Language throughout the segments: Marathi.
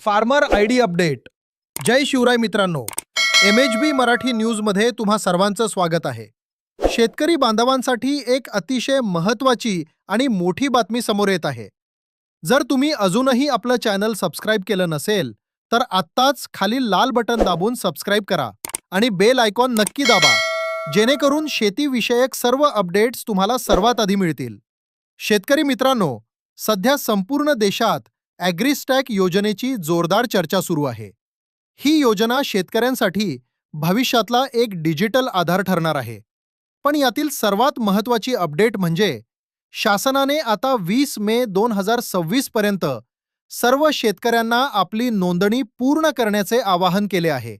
Farmer ID update. जय शिवराय मित्रांनो, MHB मराठी न्यूजमध्ये तुम्हा सर्वांचं स्वागत आहे. शेतकरी बांधवांसाठी एक अतिशय महत्त्वाची आणि मोठी बातमी समोर येत आहे. जर तुम्ही अजूनही आपलं चॅनल सबस्क्राईब केलं नसेल, तर आत्ताच खालील लाल बटन दाबून सबस्क्राईब करा आणि बेल आयकॉन नक्की दाबा, जेणेकरून शेतीविषयक सर्व अपडेट्स तुम्हाला सर्वात आधी मिळतील. शेतकरी मित्रांनो, सध्या संपूर्ण देशात ॲग्रीस्टॅक योजनेची जोरदार चर्चा सुरू आहे. ही योजना शेतकऱ्यांसाठी भविष्यातला एक डिजिटल आधार ठरणार आहे. पण यातील सर्वात महत्त्वाची अपडेट म्हणजे शासनाने आता 20 मे 2026 पर्यंत सर्व शेतकऱ्यांना आपली नोंदणी पूर्ण करण्याचे आवाहन केले आहे.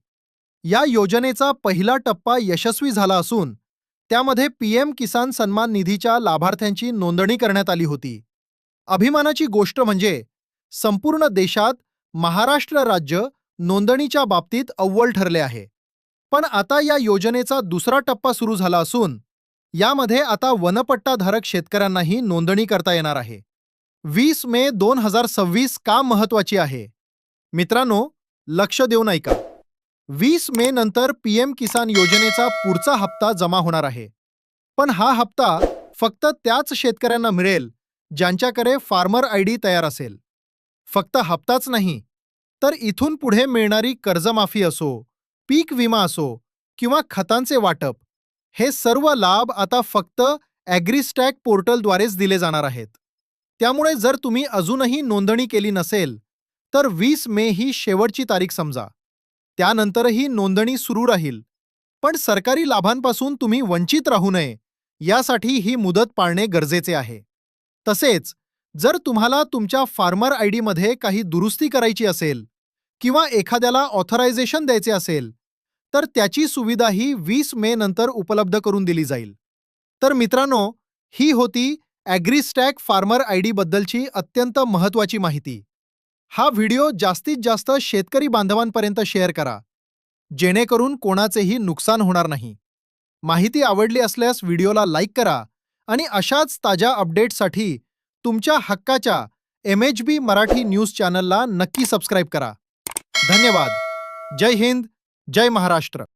या योजनेचा पहिला टप्पा यशस्वी झाला असून त्यामध्ये PM किसान सन्मान निधीच्या लाभार्थ्यांची नोंदणी करण्यात आली होती. अभिमानाची गोष्ट म्हणजे संपूर्ण देशात महाराष्ट्र राज्य नोंदणीच्या बाबतीत अव्वल ठरले आहे. पण आता या योजनेचा दुसरा टप्पा सुरू झाला असून यामध्ये आता वनपट्टाधारक शेतकऱ्यांनाही नोंदणी करता येणार आहे. 20 मे 2026 का महत्त्वाची आहे? मित्रांनो, लक्ष देऊन ऐका. 20 मे नंतर PM किसान योजनेचा पुढचा हप्ता जमा होणार आहे. पण हा हप्ता फक्त त्याच शेतकऱ्यांना मिळेल ज्यांच्याकडे फार्मर आयडी तयार असेल. फक्त हप्ताच नाही, तर इथून पुढे मिळणारी कर्जमाफी असो, पीक विमा असो किंवा खतांचे वाटप, हे सर्व लाभ आता फक्त ॲग्रीस्टॅक पोर्टलद्वारेच दिले जाणार आहेत. त्यामुळे जर तुम्ही अजूनही नोंदणी केली नसेल, तर 20 मे ही शेवटची तारीख समजा. त्यानंतरही नोंदणी सुरू राहील. पण सरकारी लाभांपासून तुम्ही वंचित राहू नये, यासाठी ही मुदत पाळणे गरजेचे आहे. तसेच जर तुम्हाला तुमच्या फार्मर आयडीमध्ये काही दुरुस्ती करायची असेल किंवा एखाद्याला ऑथरायझेशन द्यायचे असेल, तर त्याची सुविधाही 20 मे नंतर उपलब्ध करून दिली जाईल. तर मित्रांनो, ही होती ॲग्रीस्टॅक फार्मर आयडी बद्दलची अत्यंत महत्त्वाची माहिती. हा व्हिडिओ जास्तीत जास्त शेतकरी बांधवांपर्यंत शेअर करा, जेणेकरून कोणाचेही नुकसान होणार नाही. माहिती आवडली असल्यास व्हिडिओला लाईक करा आणि अशाच ताज्या अपडेट्ससाठी तुमच्या हक्काच्या MHB मराठी न्यूज चॅनलला नक्की सबस्क्राईब करा. धन्यवाद. जय हिंद, जय महाराष्ट्र.